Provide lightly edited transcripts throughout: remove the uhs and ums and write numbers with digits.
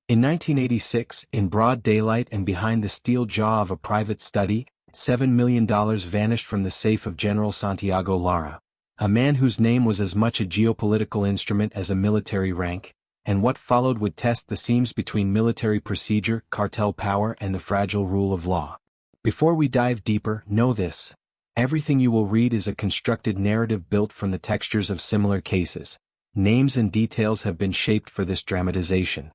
In 1986, in broad daylight and behind the steel jaw of a private study, $7 million vanished from the safe of General Santiago Lara, a man whose name was as much a geopolitical instrument as a military rank, and what followed would test the seams between military procedure, cartel power, and the fragile rule of law. Before we dive deeper, know this. Everything you will read is a constructed narrative built from the textures of similar cases. Names and details have been shaped for this dramatization.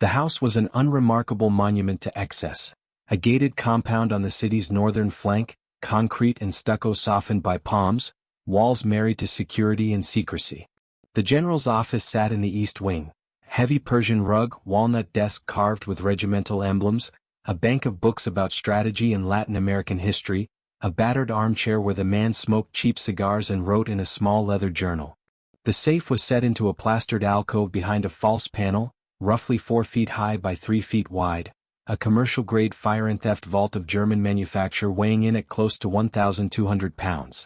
The house was an unremarkable monument to excess. A gated compound on the city's northern flank, concrete and stucco softened by palms, walls married to security and secrecy. The general's office sat in the east wing. Heavy Persian rug, walnut desk carved with regimental emblems, a bank of books about strategy and Latin American history, a battered armchair where the man smoked cheap cigars and wrote in a small leather journal. The safe was set into a plastered alcove behind a false panel, roughly 4 feet high by 3 feet wide, a commercial-grade fire and theft vault of German manufacture weighing in at close to 1,200 pounds.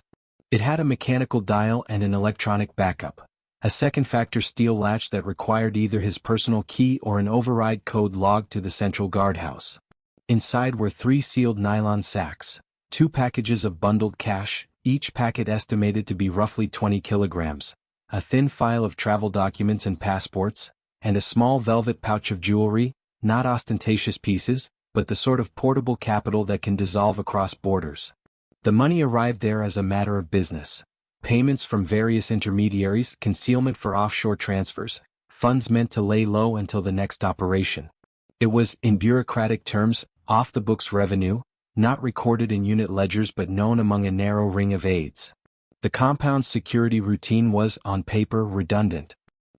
It had a mechanical dial and an electronic backup, a second-factor steel latch that required either his personal key or an override code logged to the central guardhouse. Inside were 3 sealed nylon sacks, 2 packages of bundled cash, each packet estimated to be roughly 20 kilograms, a thin file of travel documents and passports, and a small velvet pouch of jewelry, not ostentatious pieces, but the sort of portable capital that can dissolve across borders. The money arrived there as a matter of business. Payments from various intermediaries, concealment for offshore transfers, funds meant to lay low until the next operation. It was, in bureaucratic terms, off-the-books revenue, not recorded in unit ledgers but known among a narrow ring of aides. The compound's security routine was, on paper, redundant.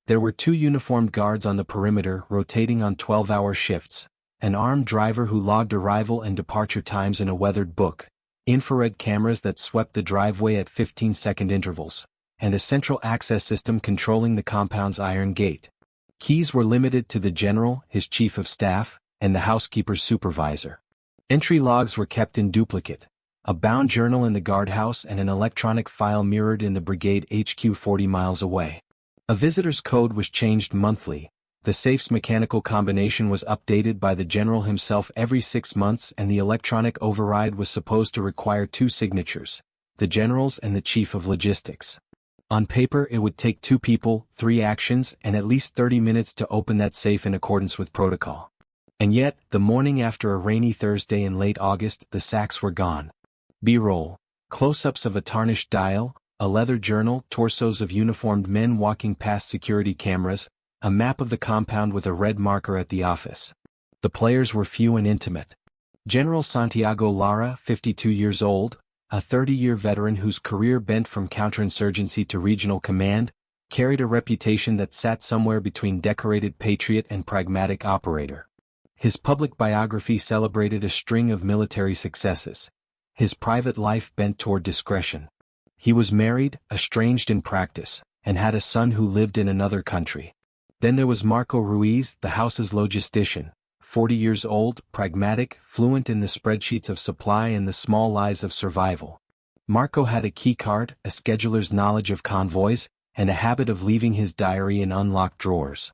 There were 2 uniformed guards on the perimeter rotating on 12-hour shifts, an armed driver who logged arrival and departure times in a weathered book, infrared cameras that swept the driveway at 15-second intervals, and a central access system controlling the compound's iron gate. Keys were limited to the general, his chief of staff, and the housekeeper's supervisor. Entry logs were kept in duplicate, a bound journal in the guardhouse and an electronic file mirrored in the brigade HQ 40 miles away. A visitor's code was changed monthly. The safe's mechanical combination was updated by the general himself every 6 months, and the electronic override was supposed to require 2 signatures, the general's and the chief of logistics. On paper it would take 2 people, 3 actions, and at least 30 minutes to open that safe in accordance with protocol. And yet, the morning after a rainy Thursday in late August, the sacks were gone. B-roll, close-ups of a tarnished dial, a leather journal, torsos of uniformed men walking past security cameras, a map of the compound with a red marker at the office. The players were few and intimate. General Santiago Lara, 52 years old, a 30-year veteran whose career bent from counterinsurgency to regional command, carried a reputation that sat somewhere between decorated patriot and pragmatic operator. His public biography celebrated a string of military successes. His private life bent toward discretion. He was married, estranged in practice, and had a son who lived in another country. Then there was Marco Ruiz, the house's logistician, 40 years old, pragmatic, fluent in the spreadsheets of supply and the small lies of survival. Marco had a keycard, a scheduler's knowledge of convoys, and a habit of leaving his diary in unlocked drawers.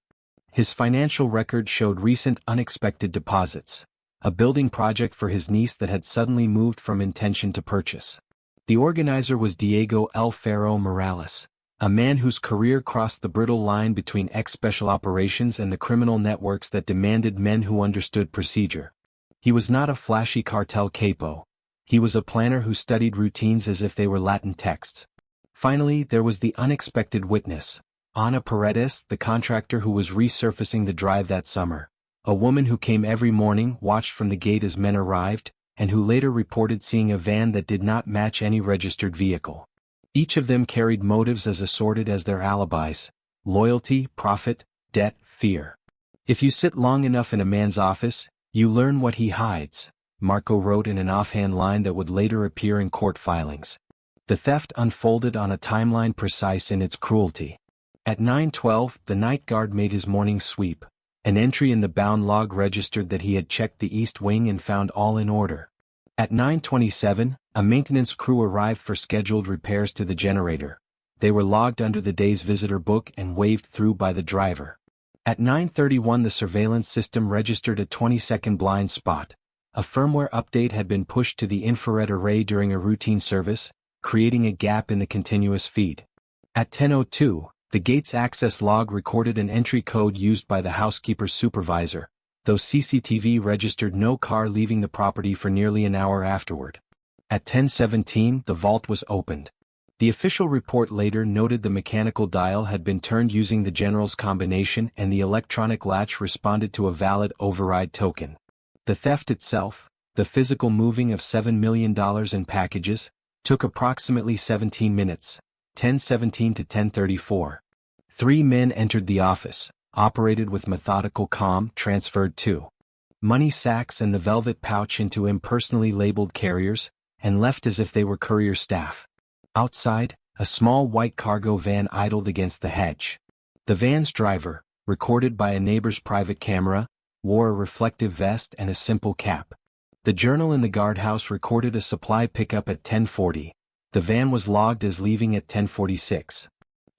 His financial record showed recent unexpected deposits, a building project for his niece that had suddenly moved from intention to purchase. The organizer was Diego El Ferro Morales, a man whose career crossed the brittle line between ex-special operations and the criminal networks that demanded men who understood procedure. He was not a flashy cartel capo. He was a planner who studied routines as if they were Latin texts. Finally, there was the unexpected witness, Ana Paredes, the contractor who was resurfacing the drive that summer, a woman who came every morning, watched from the gate as men arrived, and who later reported seeing a van that did not match any registered vehicle. Each of them carried motives as assorted as their alibis: loyalty, profit, debt, fear. If you sit long enough in a man's office, you learn what he hides, Marco wrote in an offhand line that would later appear in court filings. The theft unfolded on a timeline precise in its cruelty. At 9:12, the night guard made his morning sweep. An entry in the bound log registered that he had checked the east wing and found all in order. At 9:27, a maintenance crew arrived for scheduled repairs to the generator. They were logged under the day's visitor book and waved through by the driver. At 9:31 the surveillance system registered a 20-second blind spot. A firmware update had been pushed to the infrared array during a routine service, creating a gap in the continuous feed. At 10:02, the gate's access log recorded an entry code used by the housekeeper's supervisor, though CCTV registered no car leaving the property for nearly an hour afterward. At 10:17 the vault was opened. The official report later noted the mechanical dial had been turned using the general's combination and the electronic latch responded to a valid override token. The theft itself, the physical moving of $7 million in packages, took approximately 17 minutes, 10:17 to 10:34. 3 men entered the office, operated with methodical calm, transferred two money sacks and the velvet pouch into impersonally labeled carriers, and left as if they were courier staff. Outside, a small white cargo van idled against the hedge. The van's driver, recorded by a neighbor's private camera, wore a reflective vest and a simple cap. The journal in the guardhouse recorded a supply pickup at 10:40. The van was logged as leaving at 10:46.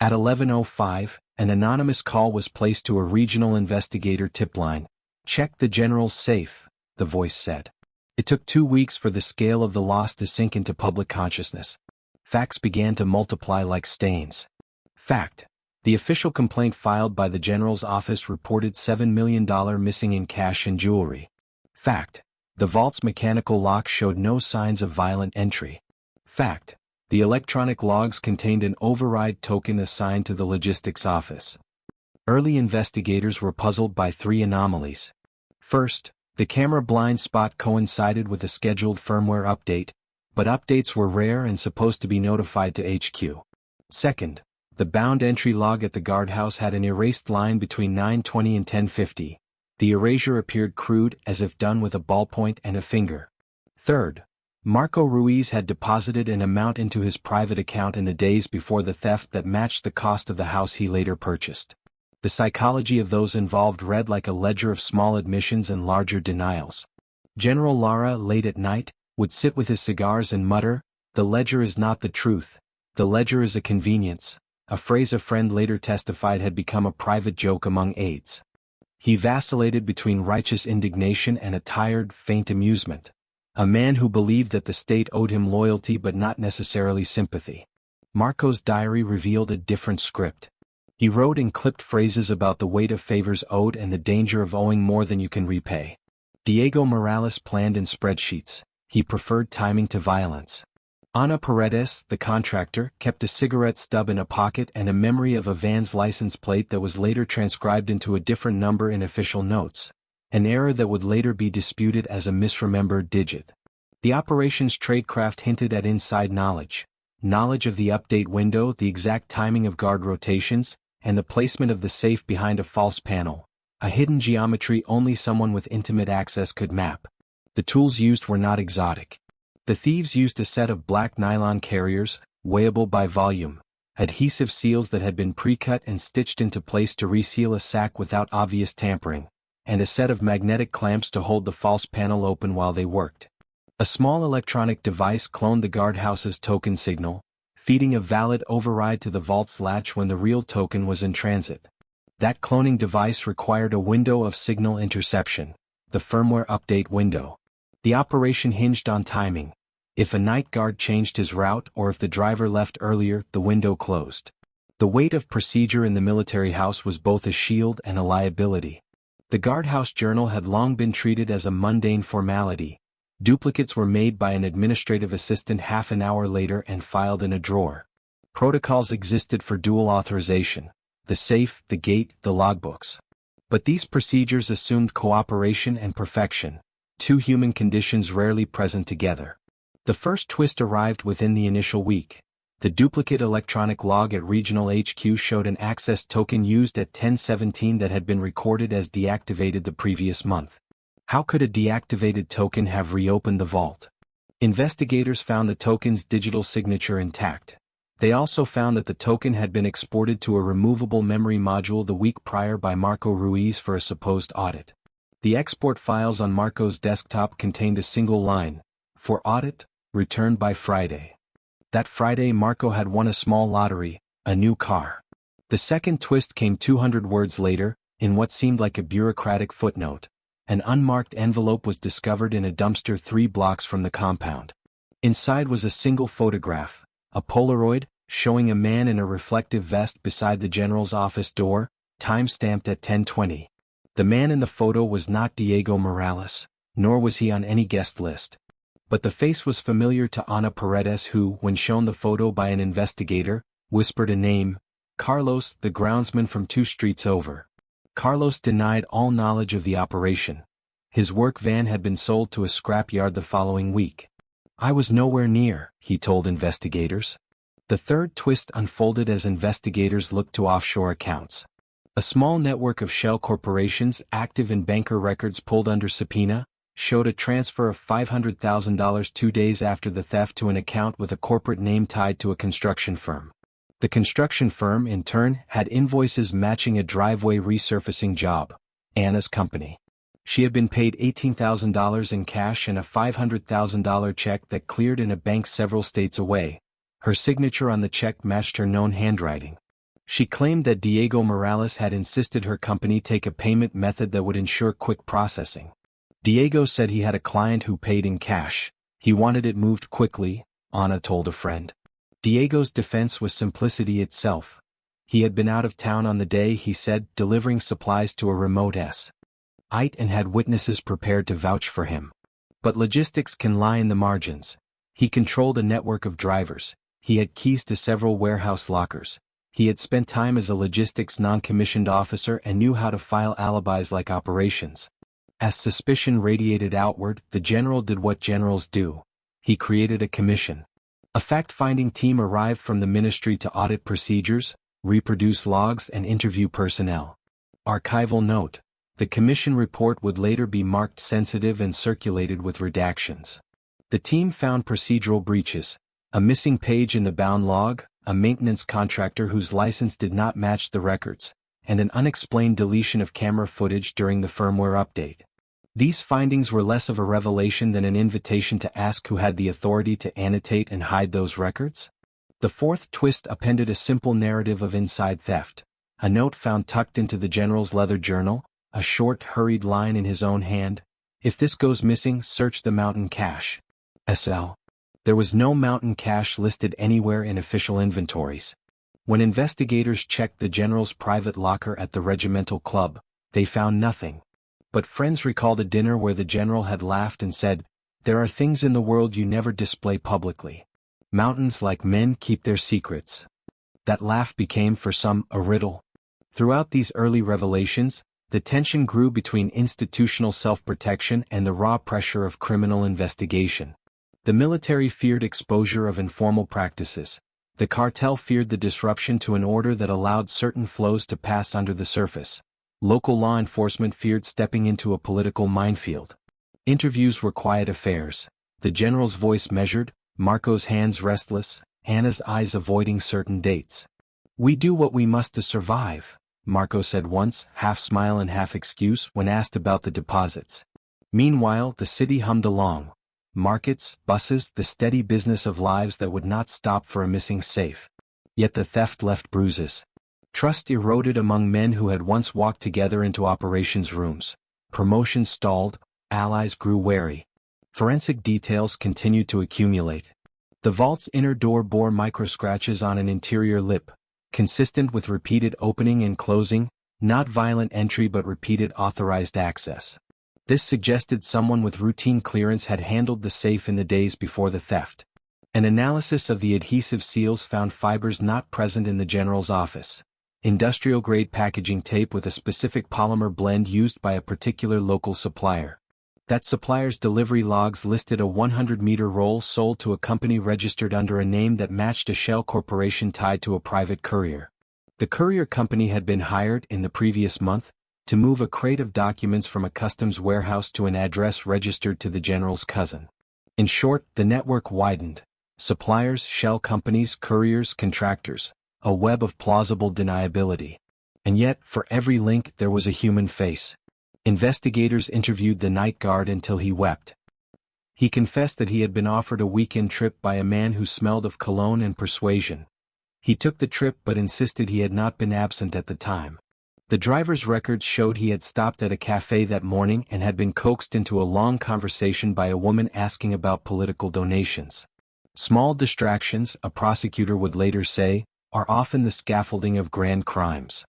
At 11:05, an anonymous call was placed to a regional investigator tip line. "Check the general's safe," the voice said. It took 2 weeks for the scale of the loss to sink into public consciousness. Facts began to multiply like stains. Fact: the official complaint filed by the general's office reported $7 million missing in cash and jewelry. Fact: the vault's mechanical lock showed no signs of violent entry. Fact: the electronic logs contained an override token assigned to the logistics office. Early investigators were puzzled by 3 anomalies. First, the camera blind spot coincided with a scheduled firmware update, but updates were rare and supposed to be notified to HQ. Second, the bound entry log at the guardhouse had an erased line between 9:20 and 10:50. The erasure appeared crude, as if done with a ballpoint and a finger. Third, Marco Ruiz had deposited an amount into his private account in the days before the theft that matched the cost of the house he later purchased. The psychology of those involved read like a ledger of small admissions and larger denials. General Lara, late at night, would sit with his cigars and mutter, "The ledger is not the truth. The ledger is a convenience," a phrase a friend later testified had become a private joke among aides. He vacillated between righteous indignation and a tired, faint amusement. A man who believed that the state owed him loyalty but not necessarily sympathy. Marco's diary revealed a different script. He wrote in clipped phrases about the weight of favors owed and the danger of owing more than you can repay. Diego Morales planned in spreadsheets. He preferred timing to violence. Ana Paredes, the contractor, kept a cigarette stub in a pocket and a memory of a van's license plate that was later transcribed into a different number in official notes, an error that would later be disputed as a misremembered digit. The operations tradecraft hinted at inside knowledge of the update window, the exact timing of guard rotations, and the placement of the safe behind a false panel, a hidden geometry only someone with intimate access could map. The tools used were not exotic. The thieves used a set of black nylon carriers, weighable by volume, adhesive seals that had been pre-cut and stitched into place to reseal a sack without obvious tampering, and a set of magnetic clamps to hold the false panel open while they worked. A small electronic device cloned the guardhouse's token signal, feeding a valid override to the vault's latch when the real token was in transit. That cloning device required a window of signal interception, the firmware update window. The operation hinged on timing. If a night guard changed his route or if the driver left earlier, the window closed. The weight of procedure in the military house was both a shield and a liability. The guardhouse journal had long been treated as a mundane formality. Duplicates were made by an administrative assistant half an hour later and filed in a drawer. Protocols existed for dual authorization: the safe, the gate, the logbooks. But these procedures assumed cooperation and perfection, two human conditions rarely present together. The first twist arrived within the initial week. The duplicate electronic log at regional HQ showed an access token used at 10:17 that had been recorded as deactivated the previous month. How could a deactivated token have reopened the vault? Investigators found the token's digital signature intact. They also found that the token had been exported to a removable memory module the week prior by Marco Ruiz for a supposed audit. The export files on Marco's desktop contained a single line: "For audit, returned by Friday." That Friday Marco had won a small lottery, a new car. The second twist came 200 words later, In what seemed like a bureaucratic footnote, an unmarked envelope was discovered in a dumpster 3 blocks from the compound. Inside was a single photograph, a Polaroid, showing a man in a reflective vest beside the general's office door, time-stamped at 10:20. The man in the photo was not Diego Morales, nor was he on any guest list. But the face was familiar to Ana Paredes, who, when shown the photo by an investigator, whispered a name: Carlos, the groundsman from 2 streets over. Carlos denied all knowledge of the operation. His work van had been sold to a scrapyard the following week. I was nowhere near, he told investigators. The third twist unfolded as investigators looked to offshore accounts. A small network of shell corporations active in banker records pulled under subpoena showed a transfer of $500,000 2 days after the theft to an account with a corporate name tied to a construction firm. The construction firm, in turn, had invoices matching a driveway resurfacing job, Anna's company. She had been paid $18,000 in cash and a $500,000 check that cleared in a bank several states away. Her signature on the check matched her known handwriting. She claimed that Diego Morales had insisted her company take a payment method that would ensure quick processing. Diego said he had a client who paid in cash. He wanted it moved quickly, Ana told a friend. Diego's defense was simplicity itself. He had been out of town on the day, he said, delivering supplies to a remote site and had witnesses prepared to vouch for him. But logistics can lie in the margins. He controlled a network of drivers. He had keys to several warehouse lockers. He had spent time as a logistics non-commissioned officer and knew how to file alibis like operations. As suspicion radiated outward, the general did what generals do. He created a commission. A fact-finding team arrived from the ministry to audit procedures, reproduce logs and interview personnel. Archival note: the commission report would later be marked sensitive and circulated with redactions. The team found procedural breaches, a missing page in the bound log, a maintenance contractor whose license did not match the records, and an unexplained deletion of camera footage during the firmware update. These findings were less of a revelation than an invitation to ask who had the authority to annotate and hide those records. The fourth twist appended a simple narrative of inside theft. A note found tucked into the general's leather journal, a short, hurried line in his own hand: "If this goes missing, search the mountain cache." SL. There was no mountain cache listed anywhere in official inventories. When investigators checked the general's private locker at the regimental club, they found nothing. But friends recalled a dinner where the general had laughed and said, "There are things in the world you never display publicly. Mountains, like men, keep their secrets." That laugh became, for some, a riddle. Throughout these early revelations, the tension grew between institutional self-protection and the raw pressure of criminal investigation. The military feared exposure of informal practices. The cartel feared the disruption to an order that allowed certain flows to pass under the surface. Local law enforcement feared stepping into a political minefield. Interviews were quiet affairs. The general's voice measured, Marco's hands restless, Anna's eyes avoiding certain dates. "We do what we must to survive," Marco said once, half smile and half excuse, when asked about the deposits. Meanwhile, the city hummed along. Markets, buses, the steady business of lives that would not stop for a missing safe. Yet the theft left bruises. Trust eroded among men who had once walked together into operations rooms. Promotions stalled, allies grew wary. Forensic details continued to accumulate. The vault's inner door bore microscratches on an interior lip, consistent with repeated opening and closing, not violent entry but repeated authorized access. This suggested someone with routine clearance had handled the safe in the days before the theft. An analysis of the adhesive seals found fibers not present in the general's office. Industrial-grade packaging tape with a specific polymer blend used by a particular local supplier. That supplier's delivery logs listed a 100-meter roll sold to a company registered under a name that matched a shell corporation tied to a private courier. The courier company had been hired, in the previous month, to move a crate of documents from a customs warehouse to an address registered to the general's cousin. In short, the network widened. Suppliers, shell companies, couriers, contractors. A web of plausible deniability. And yet, for every link there was a human face. Investigators interviewed the night guard until he wept. He confessed that he had been offered a weekend trip by a man who smelled of cologne and persuasion. He took the trip but insisted he had not been absent at the time. The driver's records showed he had stopped at a cafe that morning and had been coaxed into a long conversation by a woman asking about political donations. Small distractions, a prosecutor would later say, are often the scaffolding of grand crimes.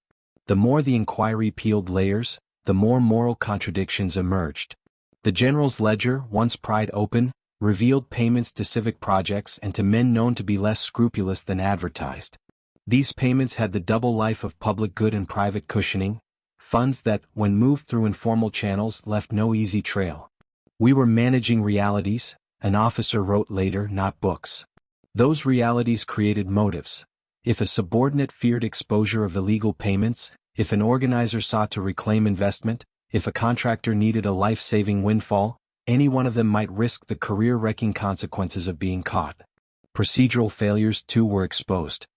The more the inquiry peeled layers, the more moral contradictions emerged. The general's ledger, once pried open, revealed payments to civic projects and to men known to be less scrupulous than advertised. These payments had the double life of public good and private cushioning, funds that, when moved through informal channels, left no easy trail. "We were managing realities," an officer wrote later, not books. Those realities created motives. If a subordinate feared exposure of illegal payments, if an organizer sought to reclaim investment, if a contractor needed a life-saving windfall, any one of them might risk the career-wrecking consequences of being caught. Procedural failures too were exposed.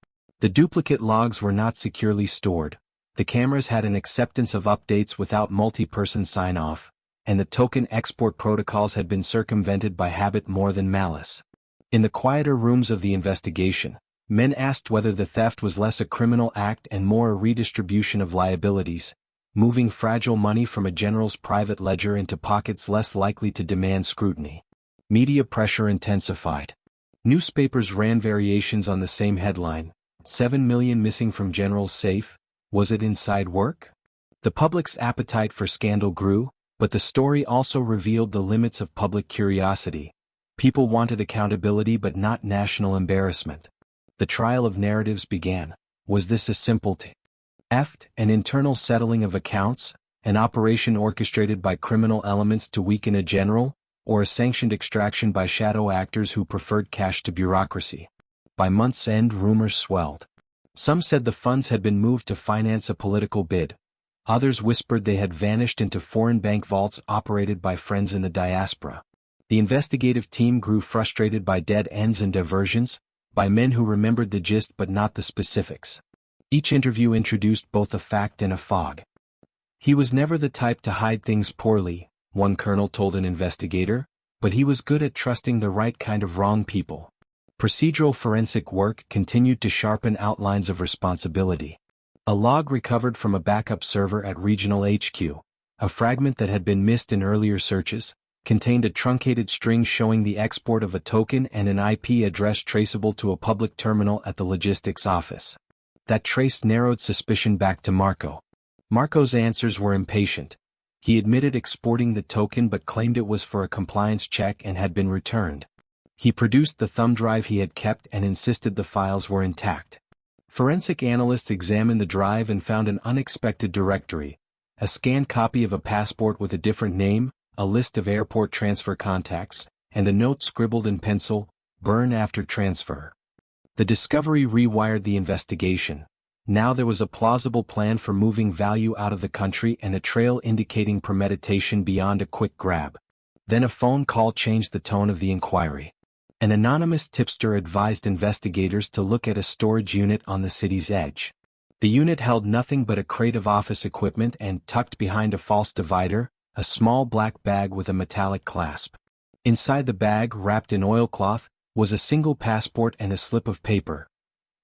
The duplicate logs were not securely stored, the cameras had an acceptance of updates without multi-person sign-off, and the token export protocols had been circumvented by habit more than malice. In the quieter rooms of the investigation, men asked whether the theft was less a criminal act and more a redistribution of liabilities, moving fragile money from a general's private ledger into pockets less likely to demand scrutiny. Media pressure intensified. Newspapers ran variations on the same headline: 7 million missing from general's safe. Was it inside work? The public's appetite for scandal grew, but the story also revealed the limits of public curiosity. People wanted accountability but not national embarrassment. The trial of narratives began. Was this a simple theft, an internal settling of accounts, an operation orchestrated by criminal elements to weaken a general, or a sanctioned extraction by shadow actors who preferred cash to bureaucracy? By month's end, rumors swelled. Some said the funds had been moved to finance a political bid. Others whispered they had vanished into foreign bank vaults operated by friends in the diaspora. The investigative team grew frustrated by dead ends and diversions, by men who remembered the gist but not the specifics. Each interview introduced both a fact and a fog. "He was never the type to hide things poorly," one colonel told an investigator, "but he was good at trusting the right kind of wrong people." Procedural forensic work continued to sharpen outlines of responsibility. A log recovered from a backup server at regional HQ, a fragment that had been missed in earlier searches, contained a truncated string showing the export of a token and an IP address traceable to a public terminal at the logistics office. That trace narrowed suspicion back to Marco. Marco's answers were impatient. He admitted exporting the token but claimed it was for a compliance check and had been returned. He produced the thumb drive he had kept and insisted the files were intact. Forensic analysts examined the drive and found an unexpected directory: a scanned copy of a passport with a different name, a list of airport transfer contacts, and a note scribbled in pencil: "Burn after transfer." The discovery rewired the investigation. Now there was a plausible plan for moving value out of the country and a trail indicating premeditation beyond a quick grab. Then a phone call changed the tone of the inquiry. An anonymous tipster advised investigators to look at a storage unit on the city's edge. The unit held nothing but a crate of office equipment and, tucked behind a false divider, a small black bag with a metallic clasp. Inside the bag, wrapped in oilcloth, was a single passport and a slip of paper.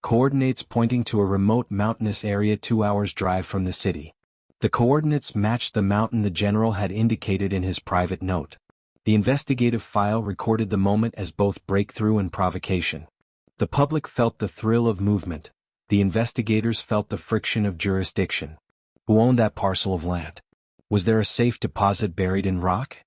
Coordinates pointing to a remote mountainous area 2 hours' drive from the city. The coordinates matched the mountain the general had indicated in his private note. The investigative file recorded the moment as both breakthrough and provocation. The public felt the thrill of movement. The investigators felt the friction of jurisdiction. Who owned that parcel of land? Was there a safe deposit buried in rock?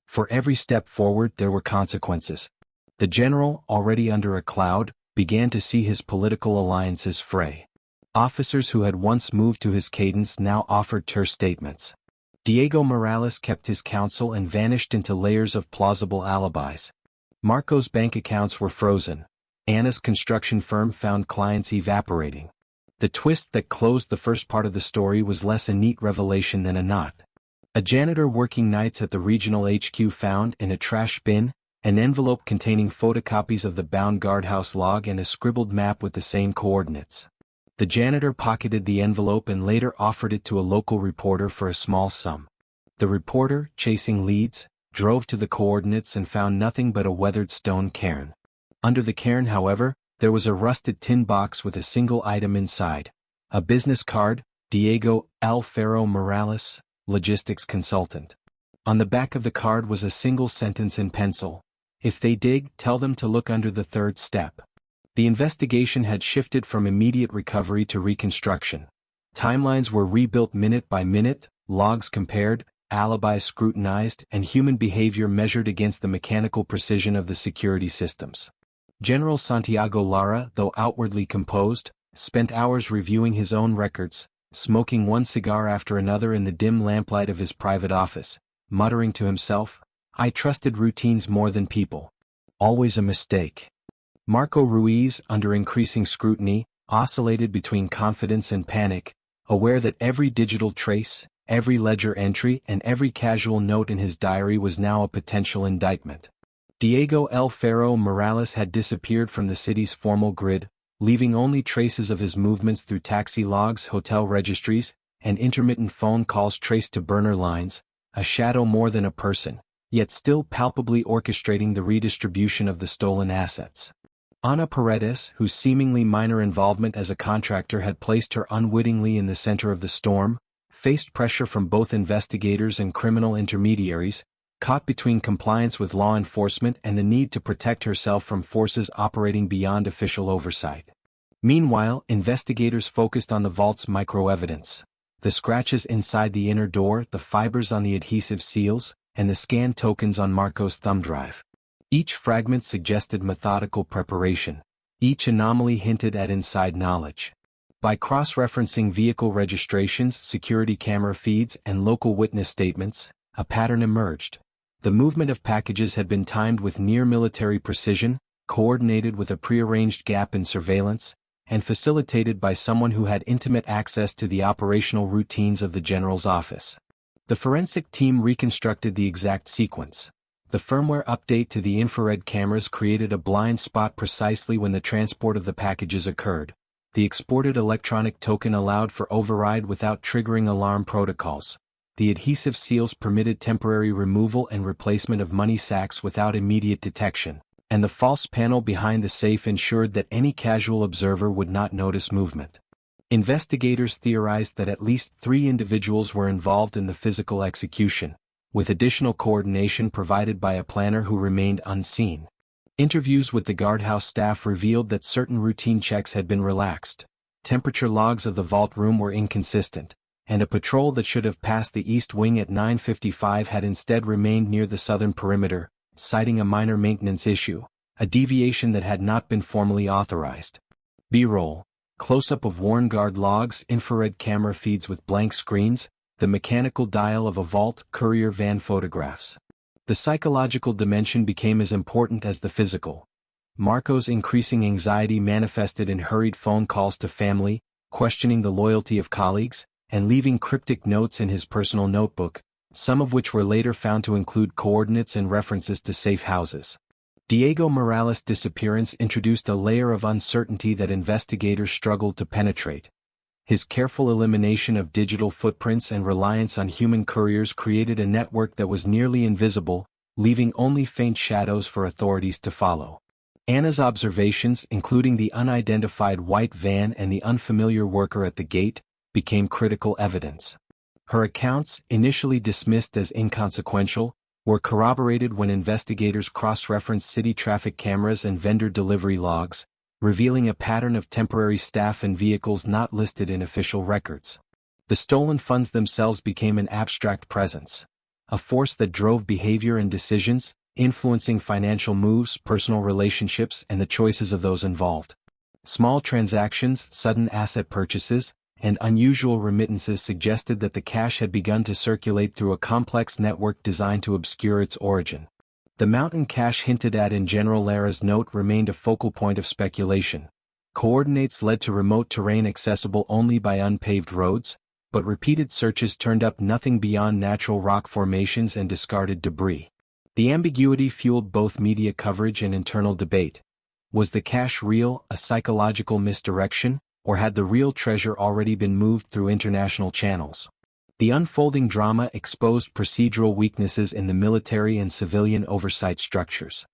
For every step forward there were consequences. The general, already under a cloud, began to see his political alliances fray. Officers who had once moved to his cadence now offered terse statements. Diego Morales kept his counsel and vanished into layers of plausible alibis. Marco's bank accounts were frozen. Anna's construction firm found clients evaporating. The twist that closed the first part of the story was less a neat revelation than a knot. A janitor working nights at the regional HQ found, in a trash bin, an envelope containing photocopies of the bound guardhouse log and a scribbled map with the same coordinates. The janitor pocketed the envelope and later offered it to a local reporter for a small sum. The reporter, chasing leads, drove to the coordinates and found nothing but a weathered stone cairn. Under the cairn, however, there was a rusted tin box with a single item inside: a business card, Diego Alfaro Morales, logistics consultant. On the back of the card was a single sentence in pencil. If they dig, tell them to look under the third step. The investigation had shifted from immediate recovery to reconstruction. Timelines were rebuilt minute by minute, logs compared, alibis scrutinized, and human behavior measured against the mechanical precision of the security systems. General Santiago Lara, though outwardly composed, spent hours reviewing his own records, smoking one cigar after another in the dim lamplight of his private office, muttering to himself, "I trusted routines more than people. Always a mistake." Marco Ruiz, under increasing scrutiny, oscillated between confidence and panic, aware that every digital trace, every ledger entry, and every casual note in his diary was now a potential indictment. Diego Alfaro Morales had disappeared from the city's formal grid, leaving only traces of his movements through taxi logs, hotel registries, and intermittent phone calls traced to burner lines, a shadow more than a person, yet still palpably orchestrating the redistribution of the stolen assets. Ana Paredes, whose seemingly minor involvement as a contractor had placed her unwittingly in the center of the storm, faced pressure from both investigators and criminal intermediaries, caught between compliance with law enforcement and the need to protect herself from forces operating beyond official oversight. Meanwhile, investigators focused on the vault's microevidence. The scratches inside the inner door, the fibers on the adhesive seals, and the scanned tokens on Marco's thumb drive. Each fragment suggested methodical preparation. Each anomaly hinted at inside knowledge. By cross-referencing vehicle registrations, security camera feeds, and local witness statements, a pattern emerged. The movement of packages had been timed with near-military precision, coordinated with a prearranged gap in surveillance, and facilitated by someone who had intimate access to the operational routines of the general's office. The forensic team reconstructed the exact sequence. The firmware update to the infrared cameras created a blind spot precisely when the transport of the packages occurred. The exported electronic token allowed for override without triggering alarm protocols. The adhesive seals permitted temporary removal and replacement of money sacks without immediate detection, and the false panel behind the safe ensured that any casual observer would not notice movement. Investigators theorized that at least 3 individuals were involved in the physical execution, with additional coordination provided by a planner who remained unseen. Interviews with the guardhouse staff revealed that certain routine checks had been relaxed. Temperature logs of the vault room were inconsistent, and a patrol that should have passed the east wing at 9:55 had instead remained near the southern perimeter, citing a minor maintenance issue, a deviation that had not been formally authorized. B-roll, close-up of worn guard logs, infrared camera feeds with blank screens, the mechanical dial of a vault courier van photographs. The psychological dimension became as important as the physical. Marco's increasing anxiety manifested in hurried phone calls to family, questioning the loyalty of colleagues, and leaving cryptic notes in his personal notebook, some of which were later found to include coordinates and references to safe houses. Diego Morales' disappearance introduced a layer of uncertainty that investigators struggled to penetrate. His careful elimination of digital footprints and reliance on human couriers created a network that was nearly invisible, leaving only faint shadows for authorities to follow. Anna's observations, including the unidentified white van and the unfamiliar worker at the gate, became critical evidence. Her accounts, initially dismissed as inconsequential, were corroborated when investigators cross-referenced city traffic cameras and vendor delivery logs, revealing a pattern of temporary staff and vehicles not listed in official records. The stolen funds themselves became an abstract presence, a force that drove behavior and decisions, influencing financial moves, personal relationships, and the choices of those involved. Small transactions, sudden asset purchases, and unusual remittances suggested that the cash had begun to circulate through a complex network designed to obscure its origin. The mountain cache hinted at in General Lara's note remained a focal point of speculation. Coordinates led to remote terrain accessible only by unpaved roads, but repeated searches turned up nothing beyond natural rock formations and discarded debris. The ambiguity fueled both media coverage and internal debate. Was the cache real, a psychological misdirection, or had the real treasure already been moved through international channels? The unfolding drama exposed procedural weaknesses in the military and civilian oversight structures.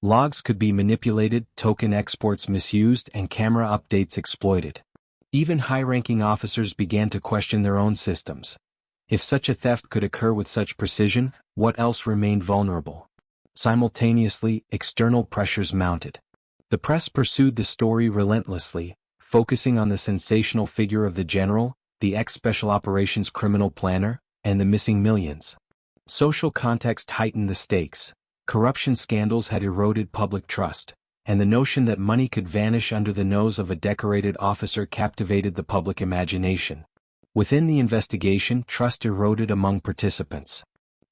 Logs could be manipulated, token exports misused, and camera updates exploited. Even high-ranking officers began to question their own systems. If such a theft could occur with such precision, what else remained vulnerable? Simultaneously, external pressures mounted. The press pursued the story relentlessly, focusing on the sensational figure of the general, the ex-special operations criminal planner, and the missing millions. Social context heightened the stakes. Corruption scandals had eroded public trust, and the notion that money could vanish under the nose of a decorated officer captivated the public imagination. Within the investigation, trust eroded among participants.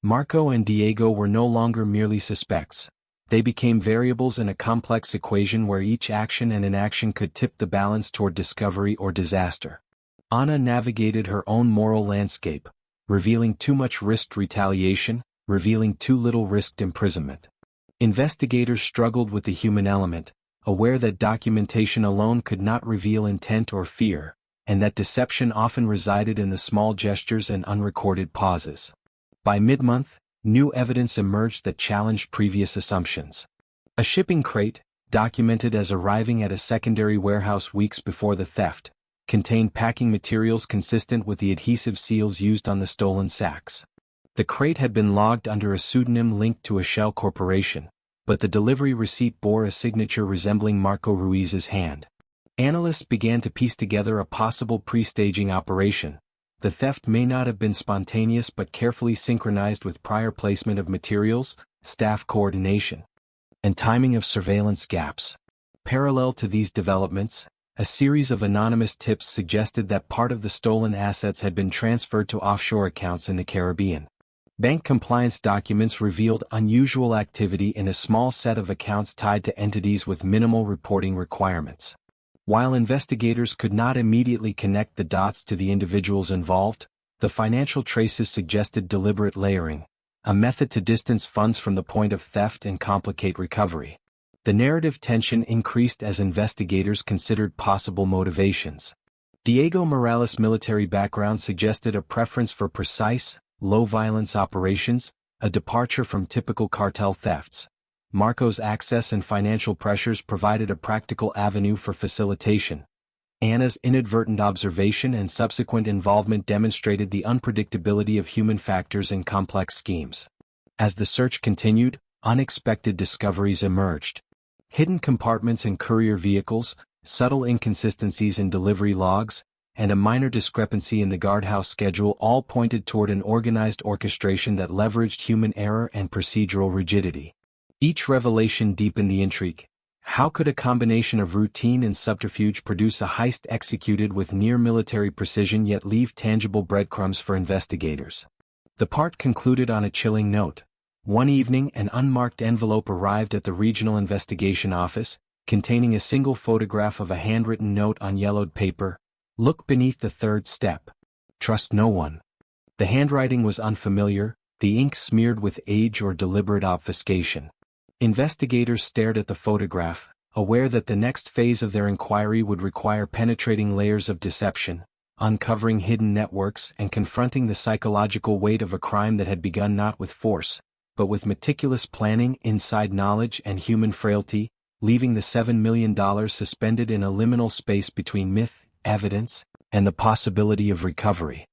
Marco and Diego were no longer merely suspects. They became variables in a complex equation where each action and inaction could tip the balance toward discovery or disaster. Ana navigated her own moral landscape, revealing too much risked retaliation, revealing too little risked imprisonment. Investigators struggled with the human element, aware that documentation alone could not reveal intent or fear, and that deception often resided in the small gestures and unrecorded pauses. By mid-month, new evidence emerged that challenged previous assumptions. A shipping crate, documented as arriving at a secondary warehouse weeks before the theft, contained packing materials consistent with the adhesive seals used on the stolen sacks. The crate had been logged under a pseudonym linked to a shell corporation, but the delivery receipt bore a signature resembling Marco Ruiz's hand. Analysts began to piece together a possible pre-staging operation. The theft may not have been spontaneous but carefully synchronized with prior placement of materials, staff coordination, and timing of surveillance gaps. Parallel to these developments, a series of anonymous tips suggested that part of the stolen assets had been transferred to offshore accounts in the Caribbean. Bank compliance documents revealed unusual activity in a small set of accounts tied to entities with minimal reporting requirements. While investigators could not immediately connect the dots to the individuals involved, the financial traces suggested deliberate layering, a method to distance funds from the point of theft and complicate recovery. The narrative tension increased as investigators considered possible motivations. Diego Morales' military background suggested a preference for precise, low-violence operations, a departure from typical cartel thefts. Marco's access and financial pressures provided a practical avenue for facilitation. Anna's inadvertent observation and subsequent involvement demonstrated the unpredictability of human factors in complex schemes. As the search continued, unexpected discoveries emerged. Hidden compartments in courier vehicles, subtle inconsistencies in delivery logs, and a minor discrepancy in the guardhouse schedule all pointed toward an organized orchestration that leveraged human error and procedural rigidity. Each revelation deepened the intrigue. How could a combination of routine and subterfuge produce a heist executed with near-military precision yet leave tangible breadcrumbs for investigators? The part concluded on a chilling note. One evening, an unmarked envelope arrived at the Regional Investigation Office, containing a single photograph of a handwritten note on yellowed paper. Look beneath the third step. Trust no one. The handwriting was unfamiliar, the ink smeared with age or deliberate obfuscation. Investigators stared at the photograph, aware that the next phase of their inquiry would require penetrating layers of deception, uncovering hidden networks and confronting the psychological weight of a crime that had begun not with force, but with meticulous planning, inside knowledge and human frailty, leaving the $7 million suspended in a liminal space between myth, evidence, and the possibility of recovery.